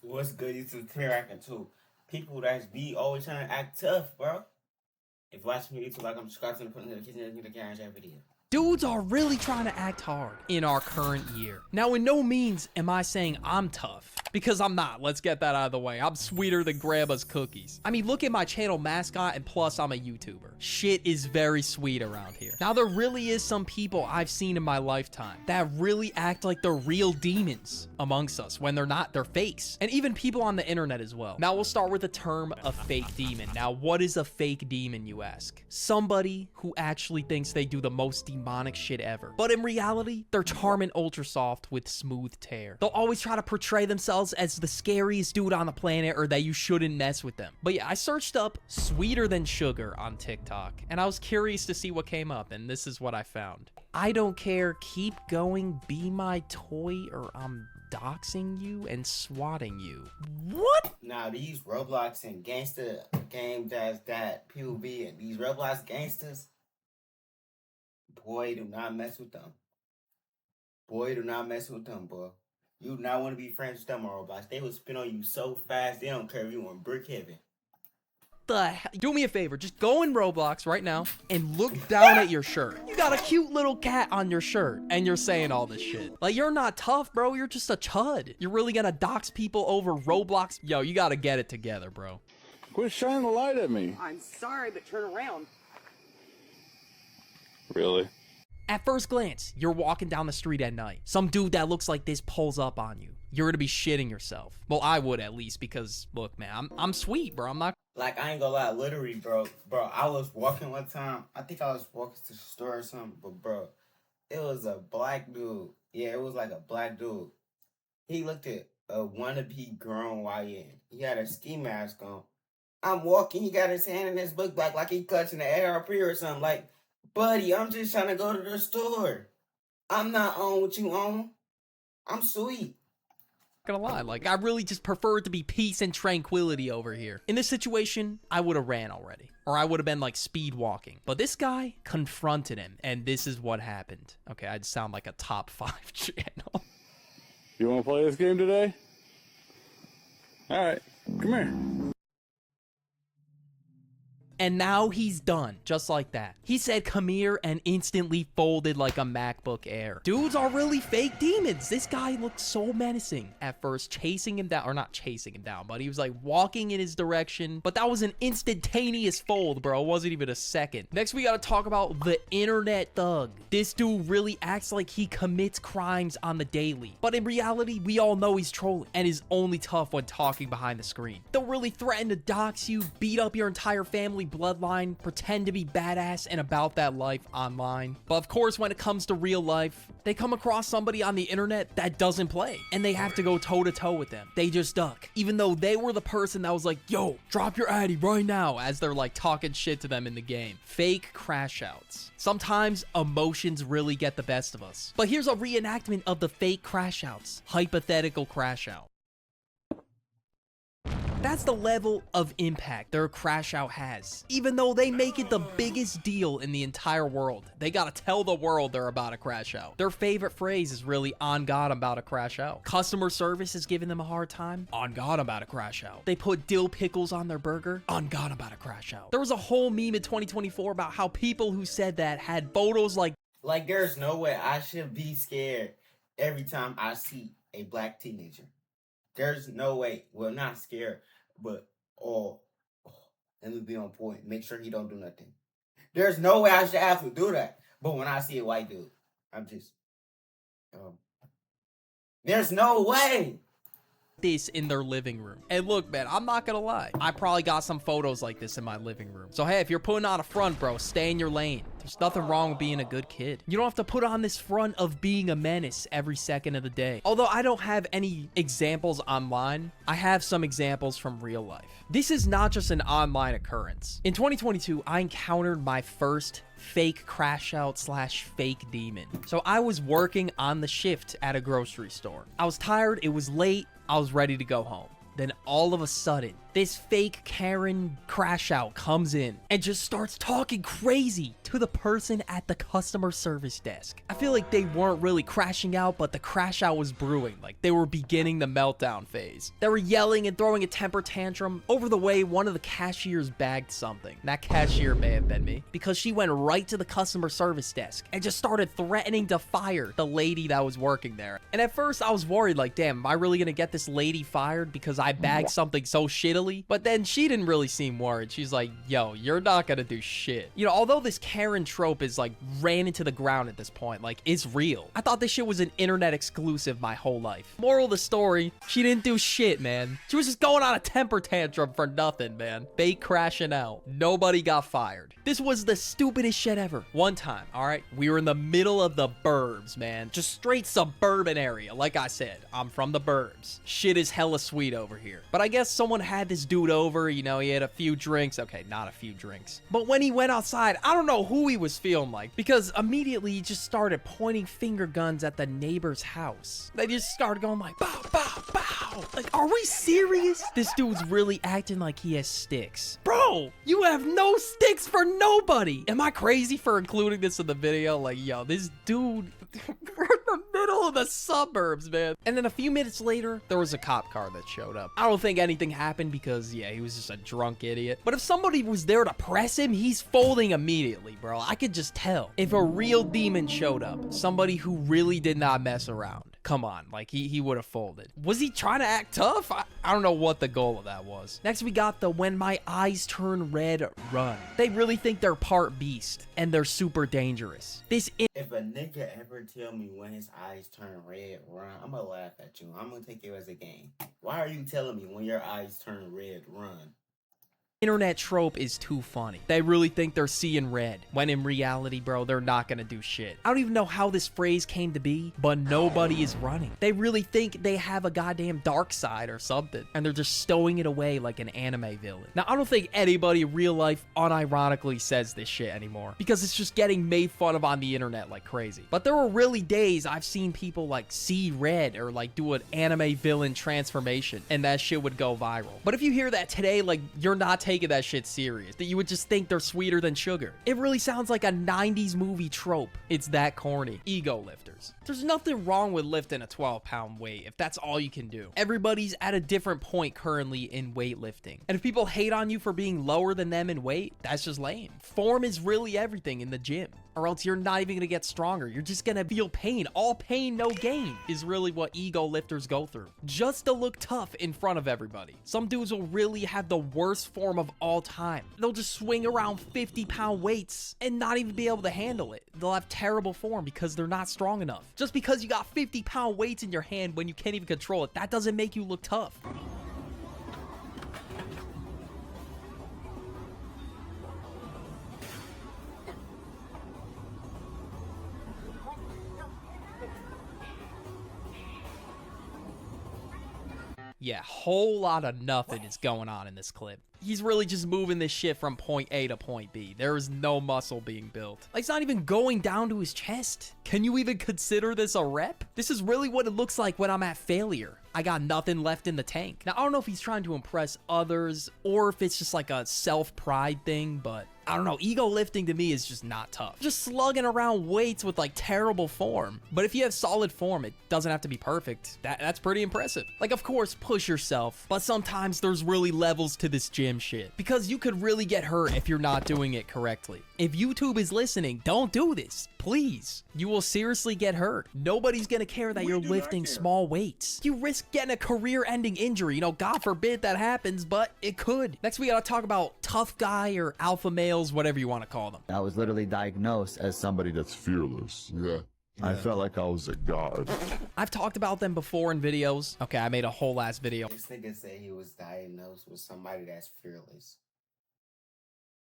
What's good? It's a clear acting too. People that's be always trying to act tough, bro. If you watch me, YouTube, like I'm subscribing and putting the kitchen in the garage that video. Dudes are really trying to act hard in our current year. Now, in no means am I saying I'm tough, because I'm not. Let's get that out of the way. I'm sweeter than Grandma's cookies. I mean, look at my channel mascot, and plus I'm a YouTuber. Shit is very sweet around here. Now, there really is some people I've seen in my lifetime that really act like they're real demons amongst us when they're not, they're fakes. And even people on the internet as well. Now, we'll start with the term a fake demon. Now, what is a fake demon, you ask? Somebody who actually thinks they do the most demonic shit ever. But in reality, they're charming ultra soft with smooth tear. They'll always try to portray themselves as the scariest dude on the planet or that you shouldn't mess with them. But yeah, I searched up sweeter than sugar on TikTok and I was curious to see what came up, and this is what I found. I don't care, keep going, be my toy or I'm doxing you and swatting you. What? Now these Roblox and gangster games that people be in, these Roblox gangsters, boy, do not mess with them. Boy, do not mess with them, boy. You do not want to be friends with them on Roblox. They will spin on you so fast, they don't care if you in Brookhaven. The hell? Do me a favor, just go in Roblox right now and look down at your shirt. You got a cute little cat on your shirt and you're saying all this shit. Like, you're not tough, bro. You're just a chud. You're really gonna dox people over Roblox? Yo, you gotta get it together, bro. Quit shining the light at me. I'm sorry, but turn around. Really? At first glance, you're walking down the street at night. Some dude that looks like this pulls up on you. You're gonna be shitting yourself. Well, I would at least, because look, man, I'm sweet, bro. I'm not. Like, I ain't gonna lie, literally, bro, I was walking one time. I think I was walking to the store or something, but bro, it was a black dude. Yeah, it was like a black dude. He looked at a wannabe grown YN. He had a ski mask on. I'm walking, he got his hand in his book bag like he clutching the ARP or something. Like, buddy, I'm just trying to go to the store. I'm not on what you on. I'm sweet. Gonna lie, like, I really just prefer it to be peace and tranquility over here. In this situation, I would have ran already, or I would have been like speed walking, but this guy confronted him, and this is what happened. Okay, I'd sound like a top 5 channel. You want to play this game today? All right, come here. And now he's done, just like that. He said, come here, and instantly folded like a MacBook Air. Dudes are really fake demons. This guy looked so menacing at first, chasing him down, or not chasing him down, but he was like walking in his direction. But that was an instantaneous fold, bro. It wasn't even a second. Next, we gotta talk about the internet thug. This dude really acts like he commits crimes on the daily. But in reality, we all know he's trolling and is only tough when talking behind the screen. They'll really threaten to dox you, beat up your entire family bloodline, pretend to be badass and about that life online. But of course, when it comes to real life, they come across somebody on the internet that doesn't play, and they have to go toe-to-toe with them. They just duck, even though they were the person that was like, yo, drop your addy right now, as they're like talking shit to them in the game. Fake crash outs. Sometimes emotions really get the best of us. But here's a reenactment of the fake crash outs. Hypothetical crash out. That's the level of impact their crash out has. Even though they make it the biggest deal in the entire world, they gotta tell the world they're about to crash out. Their favorite phrase is really, on God, I'm about to crash out. Customer service is giving them a hard time. On God, I'm about to crash out. They put dill pickles on their burger. On God, I'm about to crash out. There was a whole meme in 2024 about how people who said that had photos like There's no way I should be scared every time I see a black teenager. There's no way. Well, not scared, but let me be on point. Make sure he don't do nothing. There's no way I should have to do that. But when I see a white dude, I'm just, there's no way. this in their living room. And look, man, I'm not gonna lie, I probably got some photos like this in my living room. So hey, if you're putting on a front, bro, stay in your lane. There's nothing wrong with being a good kid. You don't have to put on this front of being a menace every second of the day. Although I don't have any examples online, I have some examples from real life. This is not just an online occurrence. In 2022, I encountered my first fake crash out slash fake demon. So I was working on the shift at a grocery store. I was tired, it was late, I was ready to go home. Then all of a sudden, this fake Karen crash out comes in and just starts talking crazy to to the person at the customer service desk. I feel like they weren't really crashing out, but the crash out was brewing. Like they were beginning the meltdown phase. They were yelling and throwing a temper tantrum. Over the way, one of the cashiers bagged something. That cashier may have been me, because she went right to the customer service desk and just started threatening to fire the lady that was working there. And at first I was worried, like, damn, am I really gonna get this lady fired because I bagged something so shittily? But then she didn't really seem worried. She's like, yo, you're not gonna do shit. You know, although this Karen trope is like ran into the ground at this point, like it's real. I thought this shit was an internet exclusive my whole life. Moral of the story, she didn't do shit, man. She was just going on a temper tantrum for nothing, man. Fake crashing out. Nobody got fired. This was the stupidest shit ever. One time, all right, we were in the middle of the burbs, man. Just straight suburban area. Like I said, I'm from the burbs. Shit is hella sweet over here. But I guess someone had this dude over, you know, he had a few drinks. Okay, not a few drinks. But when he went outside, I don't know who he was feeling like, because immediately he just started pointing finger guns at the neighbor's house. They just started going like, bow, bow, bow. Like, are we serious? This dude's really acting like he has sticks. Bro, you have no sticks for nobody. Am I crazy for including this in the video? Like, yo, this dude, we're in the middle of the suburbs, man. And then a few minutes later, there was a cop car that showed up. I don't think anything happened because, yeah, he was just a drunk idiot. But if somebody was there to press him, he's folding immediately, bro. I could just tell. If a real demon showed up, somebody who really did not mess around, come on, like he would have folded. Was he trying to act tough? I don't know what the goal of that was. Next, we got the when my eyes turn red, run. They really think they're part beast and they're super dangerous. This If a nigga ever tell me when his eyes turn red, run, I'm gonna laugh at you. I'm gonna take it as a game. Why are you telling me when your eyes turn red, run? internet trope is too funny. They really think they're seeing red, when in reality, bro, they're not gonna do shit. I don't even know how this phrase came to be, but nobody is running. They really think they have a goddamn dark side or something, and they're just stowing it away like an anime villain. Now, I don't think anybody in real life unironically says this shit anymore, because it's just getting made fun of on the internet like crazy. But there were really days I've seen people like see red or like do an anime villain transformation, and that shit would go viral. But if you hear that today, like, you're not taking that shit serious, that you would just think they're sweeter than sugar. It really sounds like a 90s movie trope. It's that corny. Ego lifters. There's nothing wrong with lifting a 12-pound weight if that's all you can do. Everybody's at a different point currently in weightlifting. And if people hate on you for being lower than them in weight, that's just lame. Form is really everything in the gym, or else you're not even gonna get stronger. You're just gonna feel pain. All pain, no gain is really what ego lifters go through, just to look tough in front of everybody. Some dudes will really have the worst form of all time. They'll just swing around 50-pound weights and not even be able to handle it. They'll have terrible form because they're not strong enough. Just because you got 50-pound weights in your hand when you can't even control it, that doesn't make you look tough. Yeah, whole lot of nothing is going on in this clip. He's really just moving this shit from point A to point B. There is no muscle being built. Like, it's not even going down to his chest. Can you even consider this a rep? This is really what it looks like when I'm at failure. I got nothing left in the tank. Now, I don't know if he's trying to impress others or if it's just like a self-pride thing, but I don't know. Ego lifting to me is just not tough. Just slugging around weights with like terrible form. But if you have solid form, it doesn't have to be perfect. That's pretty impressive. Like, of course, push yourself, but sometimes there's really levels to this gym shit, because you could really get hurt if you're not doing it correctly. If YouTube is listening, don't do this, please. You will seriously get hurt. Nobody's gonna care that you're lifting small weights. You risk getting a career-ending injury. You know, God forbid that happens, but it could. Next, we gotta talk about tough guy or alpha males, whatever you want to call them. I was literally diagnosed as somebody That's fearless. Yeah. I felt like I was a god. I've talked about them before in videos. Okay, I made a whole ass video. This nigga said he was diagnosed with somebody that's fearless.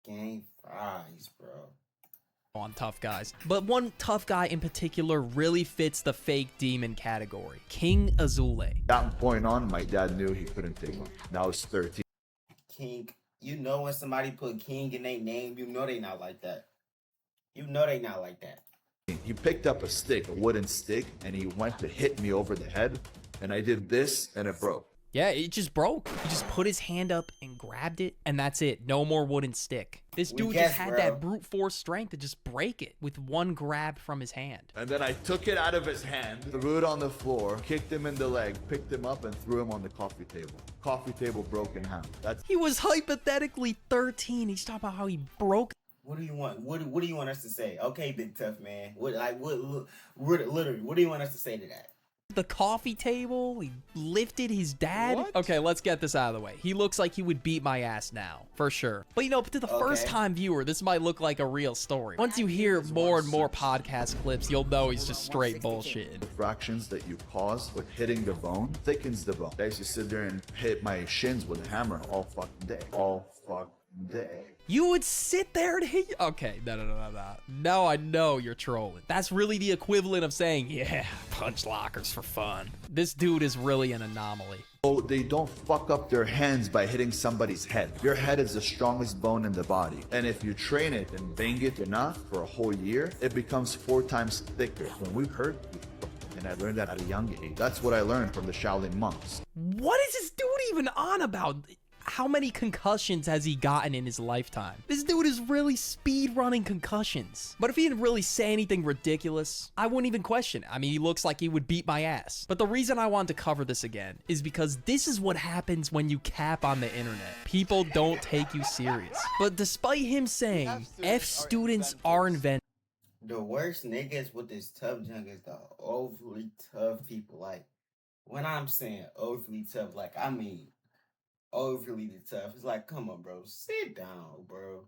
Gang fries, bro. On tough guys. But one tough guy in particular really fits the fake demon category. King Azule. That point on, my dad knew he couldn't take me. That was 13. King, you know when somebody put King in their name, you know they not like that. You know they not like that. He picked up a stick, a wooden stick, and he went to hit me over the head, and I did this, and it broke. Yeah, it just broke. He just put his hand up and grabbed it, and that's it. No more wooden stick. This We dude guess, just had bro. that brute force strength to just break it with one grab from his hand. And then I took it out of his hand, threw it on the floor, kicked him in the leg, picked him up, and threw him on the coffee table. Coffee table broke in half. That's He was hypothetically 13. He's talking about how he broke. What do you want? What do you want us to say? Okay, big tough man. Literally, what do you want us to say to that? The coffee table, he lifted his dad. What? Okay, let's get this out of the way. He looks like he would beat my ass now, for sure. But you know, to the first time viewer, this might look like a real story. Once you hear more and more podcast clips, you'll know he's just straight bullshitting. the fractions that you cause with hitting the bone thickens the bone. I used to sit there and hit my shins with a hammer all fucking day. All fucking day. You would sit there and hit. Okay, no. No, I know you're trolling. That's really the equivalent of saying, yeah, punch lockers for fun. This dude is really an anomaly. So they don't fuck up their hands by hitting somebody's head. Your head is the strongest bone in the body. And if you train it and bang it enough for a whole year, it becomes 4 times thicker. When we hurt people, and I learned that at a young age. That's what I learned from the Shaolin monks. What is this dude even on about? How many concussions has he gotten in his lifetime? This dude is really speed running concussions. But if he didn't really say anything ridiculous, I wouldn't even question it. I mean, he looks like he would beat my ass. But the reason I wanted to cover this again is because this is what happens when you cap on the internet. People don't take you serious. But despite him saying F students are inventors, The worst niggas with this tough junk is the overly tough people. Like, when I'm saying overly tough, like, I mean overly tough. It's like, come on, bro. Sit down, bro.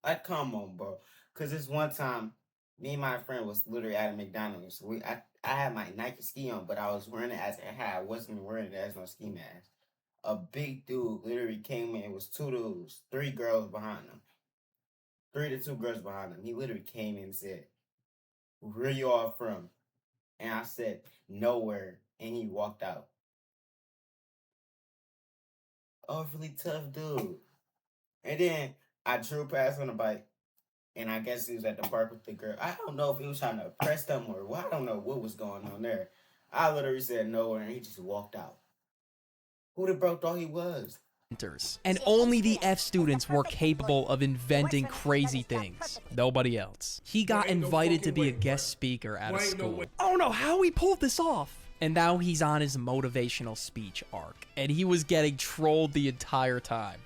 Like, come on, bro. Because this one time, me and my friend was literally at a McDonald's. I had my Nike ski on, but I was wearing it as a hat. I wasn't wearing it as no ski mask. A big dude literally came in. It was 2 dudes, 3 girls behind him. 3 to 2 girls behind him. He literally came in and said, "Where you all from?" And I said, "Nowhere." And he walked out. Overly tough dude. And then I drew past on the bike. And I guess he was at the park with the girl. I don't know if he was trying to impress them or what. I don't know what was going on there. I literally said nowhere and he just walked out. Who the bro thought he was? and only the F students were capable of inventing crazy things. Nobody else. He got invited to be a guest speaker at a school. I don't know how he pulled this off. And now he's on his motivational speech arc, and he was getting trolled the entire time.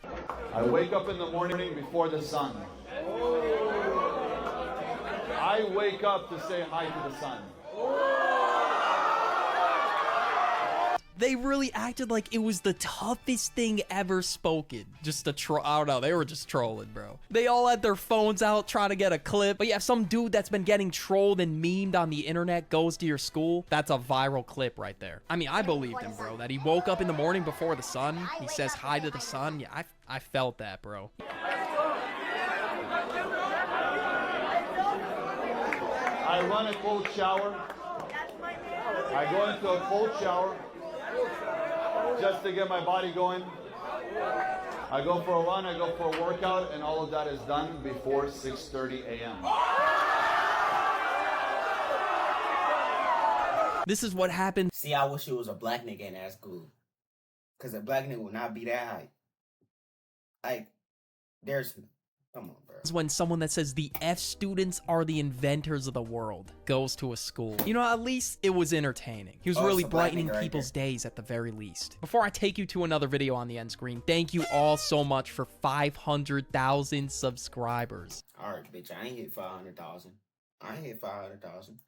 I wake up in the morning before the sun. I wake up to say hi to the sun. They really acted like it was the toughest thing ever spoken. Just a I don't know, they were just trolling, bro. They all had their phones out trying to get a clip. But yeah, if some dude that's been getting trolled and memed on the internet goes to your school, that's a viral clip right there. I mean, I believed him, bro, that he woke up in the morning before the sun. He says hi to the sun. Yeah, I felt that, bro. I run a cold shower. I go into a cold shower just to get my body going. I go for a run, I go for a workout, and all of that is done before 6:30 a.m. This is what happened. See, I wish it was a black nigga in that school. Because a black nigga would not be that hype. Like, there's... Come on, bro. When someone that says the F students are the inventors of the world goes to a school. You know, at least it was entertaining. He was really brightening people's days at the very least. Before I take you to another video on the end screen, thank you all so much for 500,000 subscribers. Alright, bitch, I ain't hit 500,000. I ain't hit 500,000.